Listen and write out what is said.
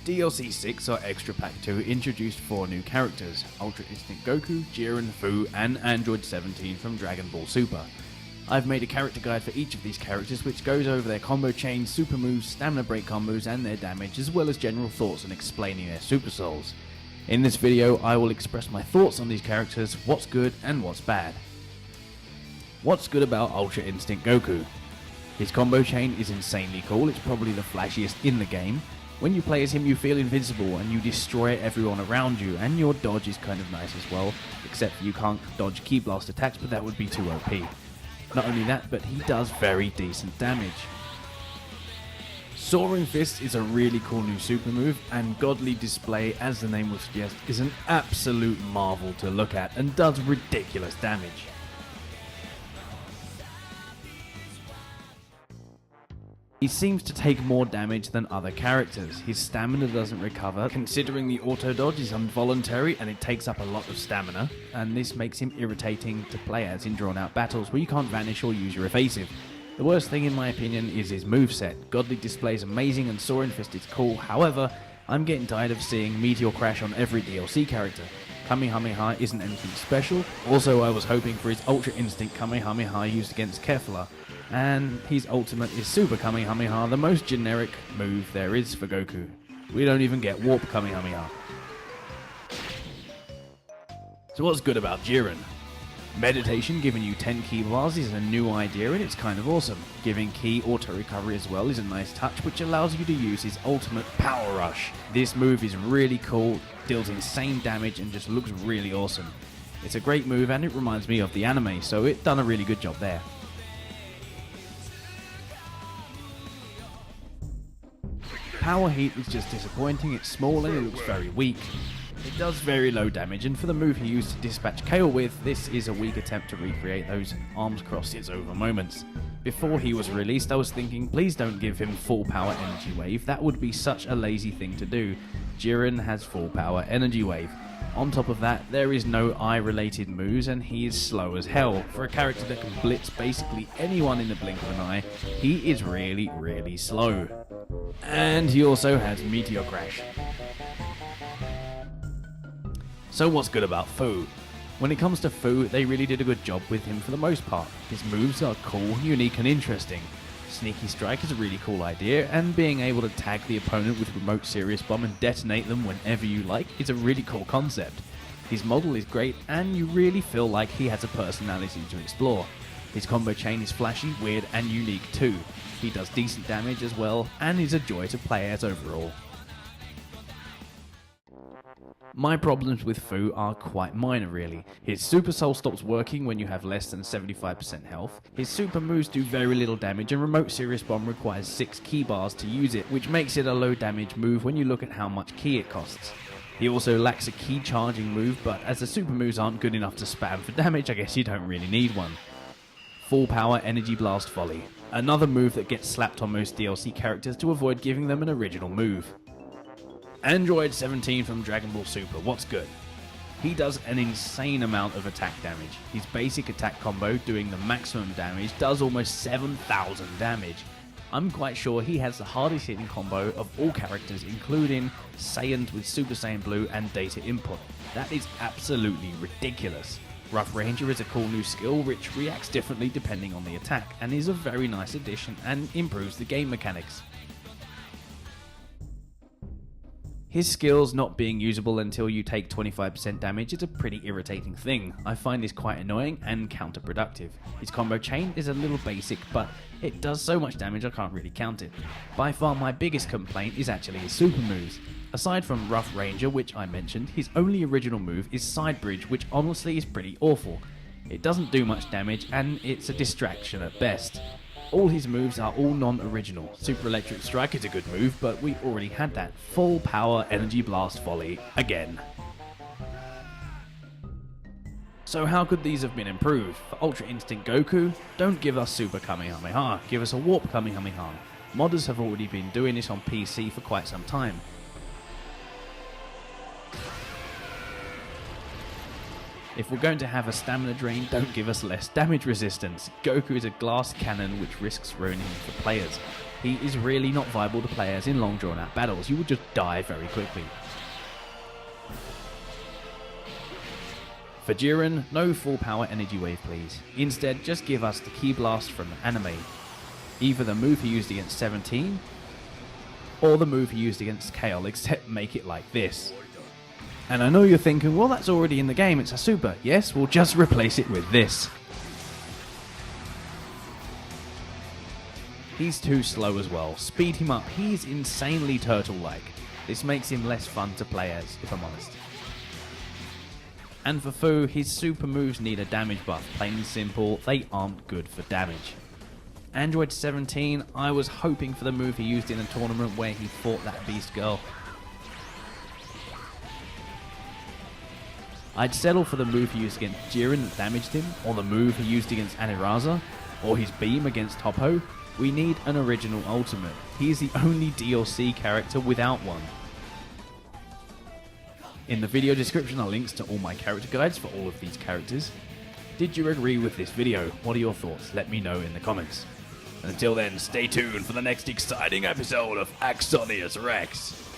DLC 6 or Extra Pack 2 introduced 4 new characters: Ultra Instinct Goku, Jiren, Fu, and Android 17 from Dragonball Super. I've made a character guide for each of these characters which goes over their combo chain, super moves, stamina break combos and their damage, as well as general thoughts on explaining their super souls. In this video I will express my thoughts on these characters, what's good and what's bad. What's good about Ultra Instinct Goku? His combo chain is insanely cool, it's probably the flashiest in the game. When you play as him you feel invincible and you destroy everyone around you, and your dodge is kind of nice as well, except you can't dodge Ki Blast attacks, but that would be too OP. Not only that, but he does very decent damage. Soaring Fist is a really cool new super move, and Godly Display, as the name would suggest, is an absolute marvel to look at and does ridiculous damage. He seems to take more damage than other characters. His stamina doesn't recover, considering the auto dodge is involuntary and it takes up a lot of stamina, and this makes him irritating to play as in drawn out battles where you can't vanish or use your evasive. The worst thing in my opinion is his moveset. Godly Display is amazing and Soaring Fist is cool, however, I'm getting tired of seeing Meteor Crash on every DLC character. Kamehameha isn't anything special. Also, I was hoping for his Ultra Instinct Kamehameha used against Kefla, and his ultimate is Super Kamehameha, the most generic move there is for Goku. We don't even get Warp Kamehameha. So what's good about Jiren? Meditation giving you 10 Ki bars is a new idea and it's kind of awesome. Giving Ki auto recovery as well is a nice touch which allows you to use his ultimate Power Rush. This move is really cool, deals insane damage and just looks really awesome. It's a great move and it reminds me of the anime, so it done a really good job there. Power Heat is just disappointing, it's small and it looks very weak. It does very low damage, and for the move he used to dispatch Kale with, this is a weak attempt to recreate those arms crosses over moments. Before he was released I was thinking, please don't give him full power energy wave, that would be such a lazy thing to do. Jiren has full power energy wave. On top of that, there is no eye related moves and he is slow as hell. For a character that can blitz basically anyone in the blink of an eye, he is really slow. And he also has Meteor Crash. So what's good about Fu? When it comes to Fu, they really did a good job with him for the most part. His moves are cool, unique and interesting. Sneaky Strike is a really cool idea, and being able to tag the opponent with Remote Serious Bomb and detonate them whenever you like is a really cool concept. His model is great, and you really feel like he has a personality to explore. His combo chain is flashy, weird and unique too. He does decent damage as well, and is a joy to play as overall. My problems with Fu are quite minor really. His Super Soul stops working when you have less than 75% health, his super moves do very little damage, and Remote Serious Bomb requires 6 Ki bars to use it, which makes it a low damage move when you look at how much Ki it costs. He also lacks a Ki charging move, but as the super moves aren't good enough to spam for damage, I guess you don't really need one. Full Power Energy Blast Volley. Another move that gets slapped on most DLC characters to avoid giving them an original move. Android 17 from Dragon Ball Super, what's good? He does an insane amount of attack damage. His basic attack combo, doing the maximum damage, does almost 7,000 damage. I'm quite sure he has the hardest hitting combo of all characters, including Saiyans with Super Saiyan Blue and data input. That is absolutely ridiculous. Rough Ranger is a cool new skill which reacts differently depending on the attack, and is a very nice addition and improves the game mechanics. His skills not being usable until you take 25% damage is a pretty irritating thing. I find this quite annoying and counterproductive. His combo chain is a little basic, but it does so much damage I can't really count it. By far my biggest complaint is actually his super moves. Aside from Rough Ranger, which I mentioned, his only original move is Side Bridge, which honestly is pretty awful. It doesn't do much damage and it's a distraction at best. All his moves are all non-original. Super Electric Strike is a good move, but we already had that. Full Power Energy Blast Volley again. So how could these have been improved? For Ultra Instinct Goku, don't give us Super Kamehameha, give us a Warp Kamehameha. Modders have already been doing this on PC for quite some time. If we're going to have a stamina drain, don't give us less damage resistance. Goku is a glass cannon which risks ruining for players. he is really not viable to play as in long drawn out battles. You will just die very quickly. For Jiren, no full power energy wave please. Instead, just give us the Ki Blast from the anime. Either the move he used against 17, or the move he used against Kale, except make it like this. And I know you're thinking, well that's already in the game, it's a super. Yes, we'll just replace it with this. He's too slow as well. Speed him up, he's insanely turtle-like. This makes him less fun to play as, if I'm honest. And for Fu, his super moves need a damage buff, plain and simple, they aren't good for damage. Android 17, I was hoping for the move he used in a tournament where he fought that beast girl. I'd settle for the move he used against Jiren that damaged him, or the move he used against Aniraza, or his beam against Toppo. We need an original ultimate. He is the only DLC character without one. In the video description are links to all my character guides for all of these characters. Did you agree with this video? What are your thoughts? Let me know in the comments. And until then, stay tuned for the next exciting episode of AxoniusRex.